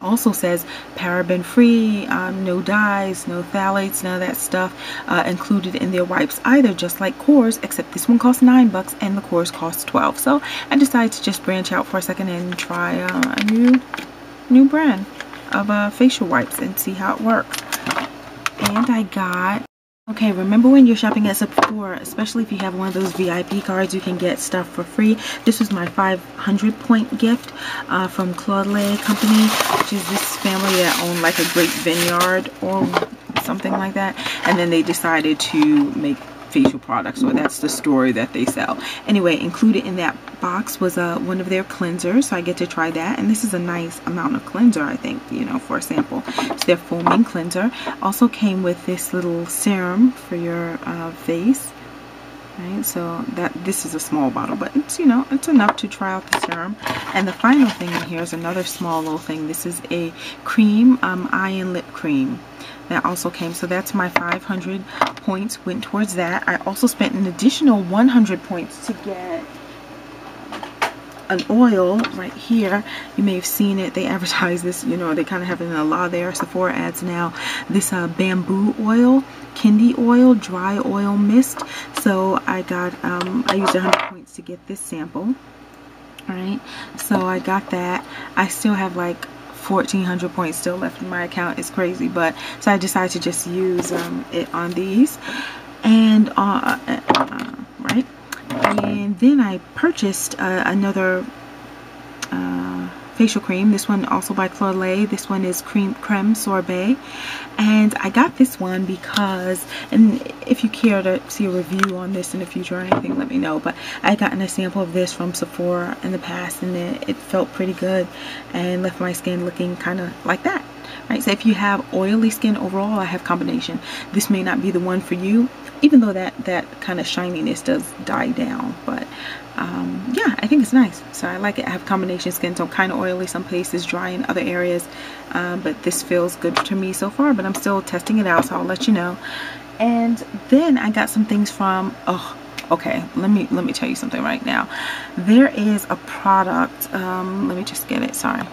Also says paraben free, no dyes, no phthalates, none of that stuff included in their wipes either, just like Core's, except this one costs $9 and the Core's costs $12. So I decided to just branch out for a second and try a new brand of facial wipes and see how it works. And I got, okay, remember when you're shopping at Sephora, especially if you have one of those VIP cards, you can get stuff for free. This was my 500 point gift from Claude Lay Company, which is this family that owned like a great vineyard or something like that. And then they decided to make facial products, or that's the story that they sell. Anyway, included in that box was one of their cleansers, so I get to try that. And this is a nice amount of cleanser, I think, you know, for a sample. It's their foaming cleanser. Also came with this little serum for your face. Right, so this is a small bottle, but it's, you know, it's enough to try out the serum. And the final thing in here is another small little thing. This is a cream, eye and lip cream. That also came, so that's my 500 points went towards that. I also spent an additional 100 points to get an oil right here. You may have seen it. They advertise this, you know, they kind of have it in a lot of their Sephora ads now. This bamboo oil, Kendi oil, dry oil mist. So I got, I used 100 points to get this sample. All right, so I got that. I still have like 1,400 points still left in my account. It's crazy, but so I decided to just use it on these, and right, and then I purchased another facial cream. This one also by Claude Lay. This one is creme sorbet, and I got this one because, and if you care to see a review on this in the future or anything, let me know, but I gotten a sample of this from Sephora in the past, and it felt pretty good and left my skin looking kind of like that. Right, so if you have oily skin overall, I have combination. This may not be the one for you, even though that kind of shininess does die down, but yeah, I think it's nice. So I like it. I have combination skin, so kind of oily some places, dry in other areas, but this feels good to me so far, but I'm still testing it out, so I'll let you know. And then I got some things from, oh, okay, let me tell you something right now. There is a product, let me just get it, sorry.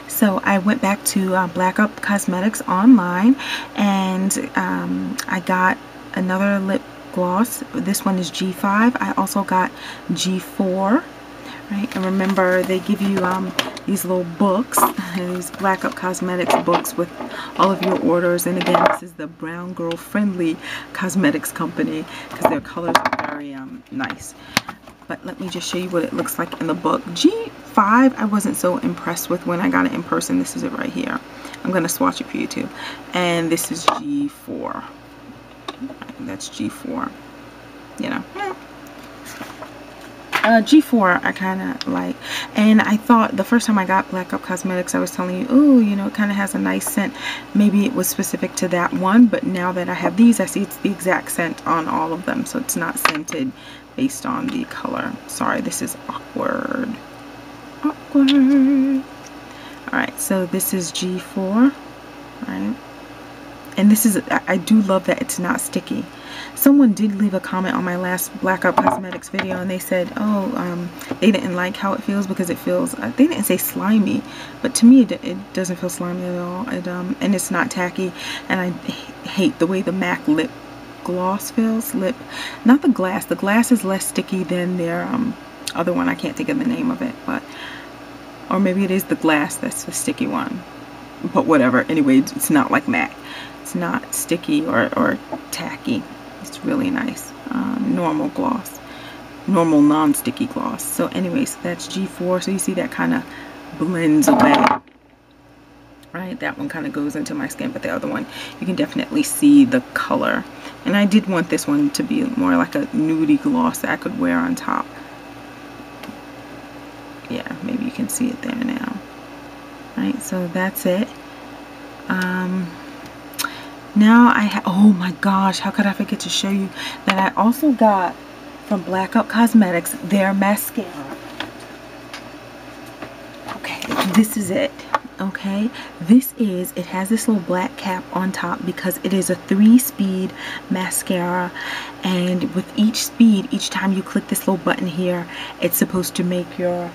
So I went back to Black Up Cosmetics online, and I got another lip gloss. This one is G5. I also got G4. Right, and remember they give you these little books, these Black Up Cosmetics books with all of your orders. And again, this is the brown girl friendly cosmetics company because their colors are very nice. But let me just show you what it looks like in the book. G5 I wasn't so impressed with when I got it in person. This is it right here. I'm going to swatch it for you too. And this is G4. That's G4. You know. G4 I kind of like. And I thought the first time I got Black Up Cosmetics, I was telling you, oh, you know, it kind of has a nice scent. Maybe it was specific to that one. But now that I have these, I see it's the exact scent on all of them. So it's not scented based on the color. Sorry, this is awkward. Alright, so this is G4. Alright. And this is, I do love that it's not sticky. Someone did leave a comment on my last Black Up Cosmetics video, and they said, oh, they didn't like how it feels because it feels, they didn't say slimy, but to me it doesn't feel slimy at all. And it's not tacky, and I hate the way the MAC lip gloss feels. Not the glass is less sticky than their other one. I can't think of the name of it, but, or maybe it is the glass that's the sticky one, but whatever. Anyway, it's not like MAC. It's not sticky or tacky. It's really nice. Normal gloss, normal non-sticky gloss. So anyways, that's G4. So you see that kind of blends away. Right, that one kind of goes into my skin, but the other one you can definitely see the color. And I did want this one to be more like a nudie gloss that I could wear on top. Yeah, maybe you can see it there now. Right, so that's it. Now oh my gosh, how could I forget to show you that I also got from Black Up Cosmetics their mascara. Okay, this is it. Okay, it has this little black cap on top because it is a 3-speed mascara, and with each speed, each time you click this little button here, it's supposed to make your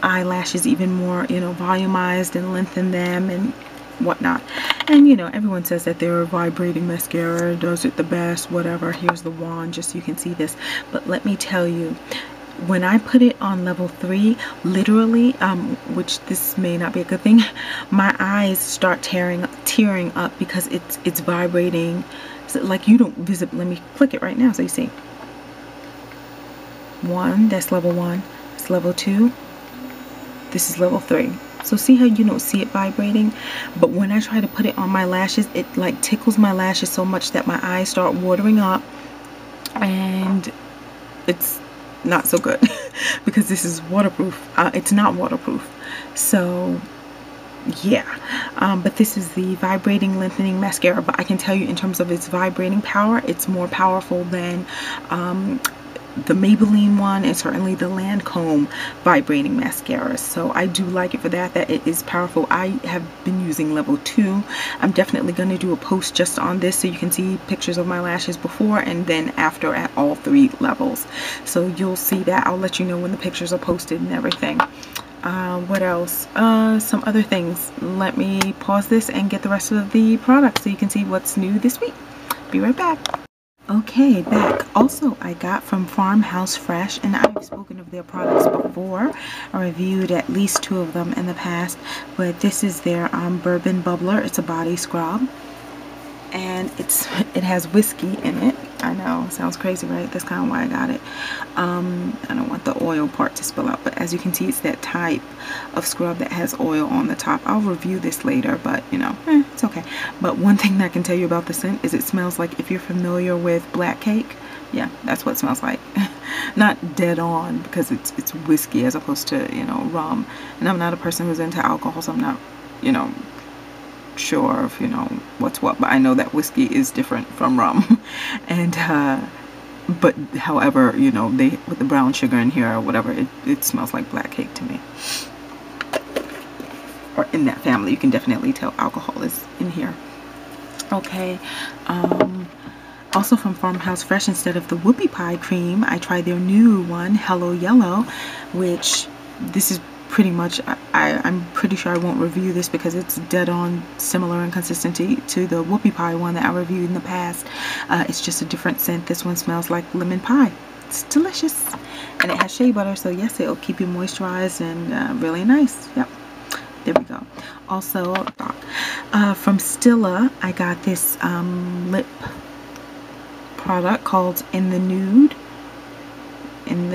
eyelashes even more, you know, volumized and lengthen them and whatnot. And you know, everyone says that their vibrating mascara does it the best, whatever. Here's the wand just so you can see this. But let me tell you, when I put it on level 3, literally, which this may not be a good thing, my eyes start tearing up because it's vibrating. So, like, you don't visit. Let me click it right now so you see. 1, that's level 1. It's level 2. This is level 3. So see how you don't see it vibrating? But when I try to put it on my lashes, it like tickles my lashes so much that my eyes start watering up, and it's not so good because this is waterproof. It's not waterproof. So yeah, but this is the vibrating lengthening mascara. But I can tell you, in terms of its vibrating power, it's more powerful than the Maybelline one, and certainly the Lancome vibrating mascara. So I do like it for that it is powerful. I have been using level 2. I'm definitely going to do a post just on this so you can see pictures of my lashes before and then after at all 3 levels. So you'll see that. I'll let you know when the pictures are posted and everything. What else? Some other things. Let me pause this and get the rest of the products so you can see what's new this week. Be right back. Okay, back. Also, I got from Farmhouse Fresh, and I've spoken of their products before. I reviewed at least 2 of them in the past, but this is their Bourbon Bubbler. It's a body scrub, and it has whiskey in it. I know, sounds crazy, right? That's kind of why I got it. I don't want the oil part to spill out, but as you can see, it's that type of scrub that has oil on the top. I'll review this later, but you know, it's okay. But one thing that I can tell you about the scent is it smells like, if you're familiar with black cake, yeah, that's what it smells like. Not dead on, because it's whiskey as opposed to, you know, rum. And I'm not a person who's into alcohol, so I'm not, you know, sure of, you know, what's what, but I know that whiskey is different from rum. And but however, you know, they with the brown sugar in here or whatever, it smells like black cake to me. Or in that family, you can definitely tell alcohol is in here. Okay, also from Farmhouse Fresh, instead of the whoopie pie cream, I tried their new one, Hello Yellow, which this is pretty much, I'm pretty sure I won't review this because it's dead on similar in consistency to the whoopie pie one that I reviewed in the past. It's just a different scent. This one smells like lemon pie. It's delicious, and it has shea butter, so yes, it'll keep you moisturized and really nice. Yep, there we go. Also from Stila, I got this lip product called In the Nude, and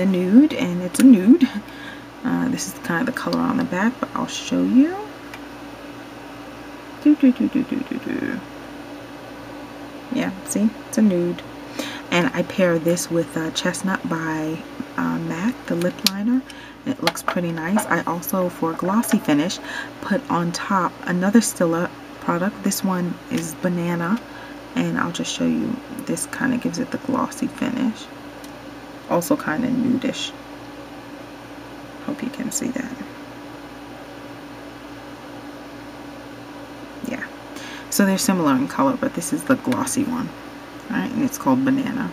it's a nude. This is kind of the color on the back, but I'll show you. Yeah, see, it's a nude. And I pair this with Chestnut by MAC, the lip liner. It looks pretty nice. I also, for a glossy finish, put on top another Stila product. This one is Banana, and I'll just show you. This kind of gives it the glossy finish. Also kind of nudish. Hope you can see that. Yeah, so they're similar in color, but this is the glossy one. Alright, and it's called Banana.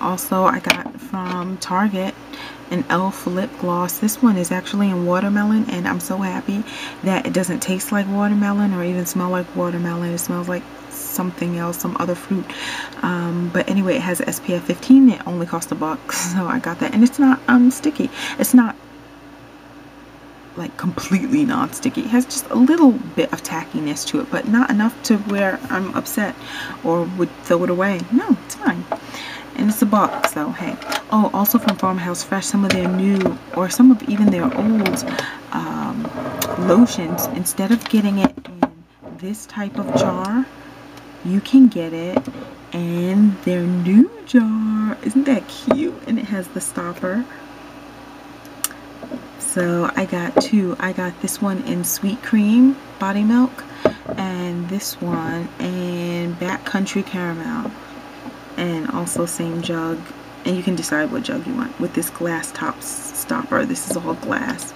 Also, I got from Target an e.l.f. lip gloss. This one is actually in watermelon, and I'm so happy that it doesn't taste like watermelon or even smell like watermelon. It smells like something else, some other fruit. But anyway, it has SPF 15. It only cost $1, so I got that, and it's not sticky. It's not like completely non-sticky. It has just a little bit of tackiness to it, but not enough to where I'm upset or would throw it away. No, it's fine. And it's $1, so hey. Oh, also from Farmhouse Fresh, some of their new, or some of even their old lotions, instead of getting it in this type of jar, you can get it in their new jar. Isn't that cute? And it has the stopper. So I got 2. I got this one in Sweet Cream Body Milk, and this one in Backcountry Caramel. And also same jug, and you can decide what jug you want with this glass top stopper. This is all glass.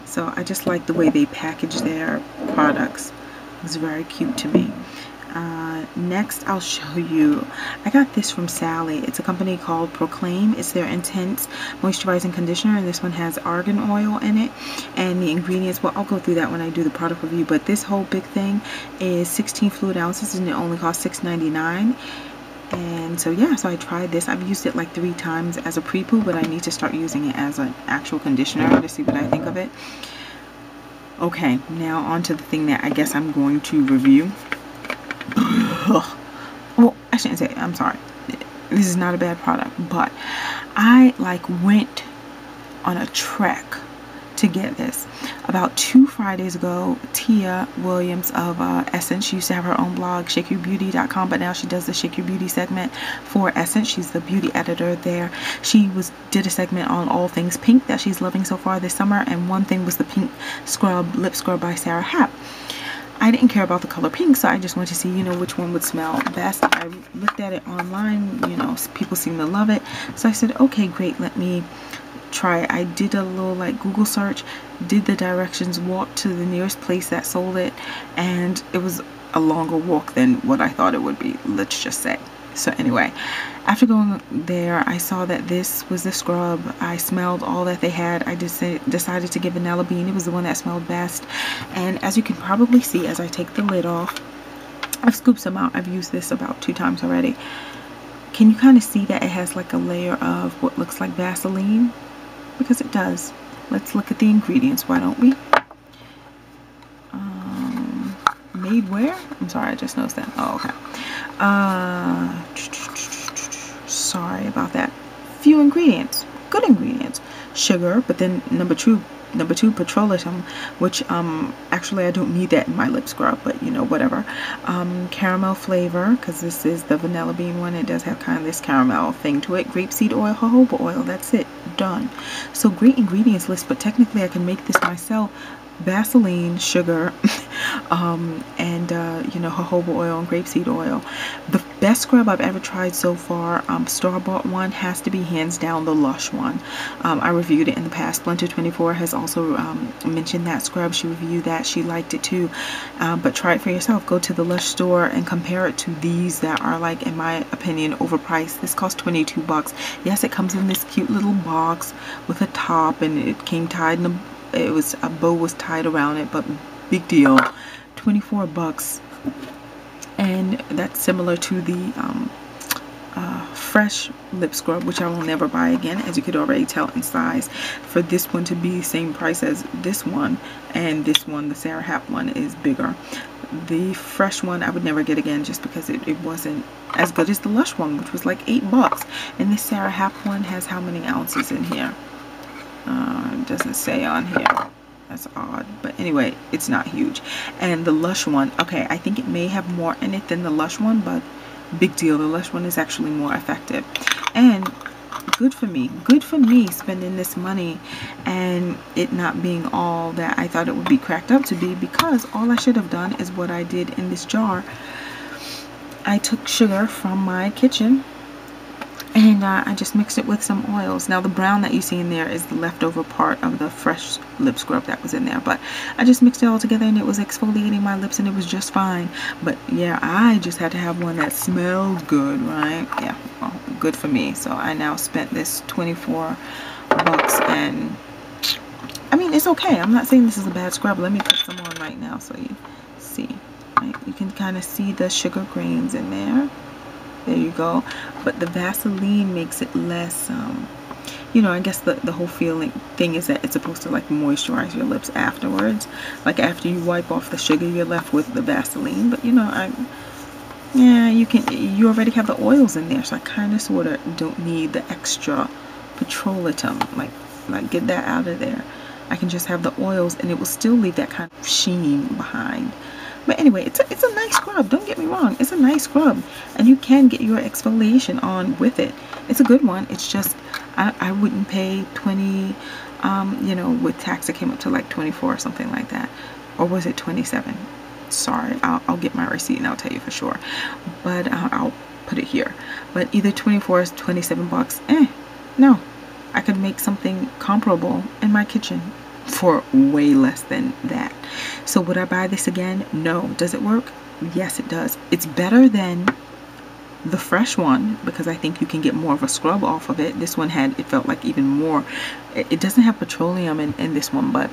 So I just like the way they package their products. It's very cute to me. Next, I'll show you, I got this from Sally. It's a company called Proclaim. It's their Intense Moisturizing Conditioner, and this one has argan oil in it. And the ingredients, well, I'll go through that when I do the product review, but this whole big thing is 16 fluid ounces, and it only costs $6.99. And so yeah, so I tried this. I've used it like 3 times as a pre-poo, but I need to start using it as an actual conditioner to see what I think of it. Okay, now on to the thing that I guess I'm going to review. Well, I shouldn't say it. I'm sorry. This is not a bad product, but I like went on a trek to get this. About 2 Fridays ago, Tia Williams of Essence, she used to have her own blog, shakeyourbeauty.com, but now she does the Shake Your Beauty segment for Essence. She's the beauty editor there. She did a segment on all things pink that she's loving so far this summer, and one thing was the pink lip scrub by Sara Happ. I didn't care about the color pink, so I just wanted to see, you know, which one would smell best. I looked at it online, you know, people seem to love it. So I said, okay, great, let me try it. I did a little like Google search, did the directions, walked to the nearest place that sold it, and it was a longer walk than what I thought it would be, let's just say. So anyway, after going there, I saw that this was the scrub. I smelled all that they had. I just decided to get Vanilla Bean. It was the one that smelled best. And as you can probably see, as I take the lid off, I've scooped some out. I've used this about 2 times already. Can you kind of see that it has like a layer of what looks like Vaseline? Because it does. Let's look at the ingredients, why don't we? Made where? I'm sorry, I just noticed that. Oh, okay. Sorry about that. Few ingredients, good ingredients. Sugar, but then number two petroleum, which actually I don't need that in my lip scrub, but you know, whatever. Caramel flavor, because this is the vanilla bean one. It does have kind of this caramel thing to it. Grapeseed oil, jojoba oil, that's it, done. So great ingredients list, but technically I can make this myself. Vaseline, sugar, and you know, jojoba oil and grapeseed oil. The best scrub I've ever tried so far, store-bought one, has to be hands down the Lush one. I reviewed it in the past. Blunter24 has also mentioned that scrub. She reviewed that. She liked it too. But try it for yourself. Go to the Lush store and compare it to these that are, like, in my opinion, overpriced. This cost 22 bucks. Yes, it comes in this cute little box with a top, and it came tied in a bow was tied around it, but big deal. 24 bucks. And that's similar to the fresh lip scrub, which I will never buy again, as you could already tell in size. For this one to be the same price as this one, and this one, the Sara Happ one, is bigger. The fresh one I would never get again, just because it wasn't as good as the Lush one, which was like 8 bucks. And this Sara Happ one has how many ounces in here? It doesn't say on here. That's odd, but anyway, it's not huge. And the Lush one, okay, I think it may have more in it than the Lush one, but big deal. The Lush one is actually more effective, and good for me spending this money and it not being all that I thought it would be cracked up to be, because all I should have done is what I did in this jar. I took sugar from my kitchen and I just mixed it with some oils. Now the brown that you see in there is the leftover part of the fresh lip scrub that was in there, but I just mixed it all together and it was exfoliating my lips and it was just fine. But yeah, I just had to have one that smelled good, right? Yeah, well, good for me. So I now spent this 24 bucks, and I mean, it's okay. I'm not saying this is a bad scrub. Let me put some on right now so you see. Right? You can kind of see the sugar grains in there. There you go. But the Vaseline makes it less, you know, I guess the whole thing is that it's supposed to like moisturize your lips afterwards. Like after you wipe off the sugar, you're left with the Vaseline. But you know, yeah, you already have the oils in there, so I kind of sort of don't need the extra petroleum. Like get that out of there. I can just have the oils and it will still leave that kind of sheen behind. But anyway, it's a nice scrub. Don't get me wrong. It's a nice scrub. And you can get your exfoliation on with it. It's a good one. It's just, I wouldn't pay 20, you know, with tax it came up to like 24 or something like that. Or was it 27? Sorry, I'll get my receipt and I'll tell you for sure. But I'll put it here. But either 24 or 27 bucks. No. I could make something comparable in my kitchen for way less than that. So would I buy this again? No. Does it work? yes, it does. It's better than the fresh one because I think you can get more of a scrub off of it. This one had, it felt like even more. It doesn't have petroleum in this one, but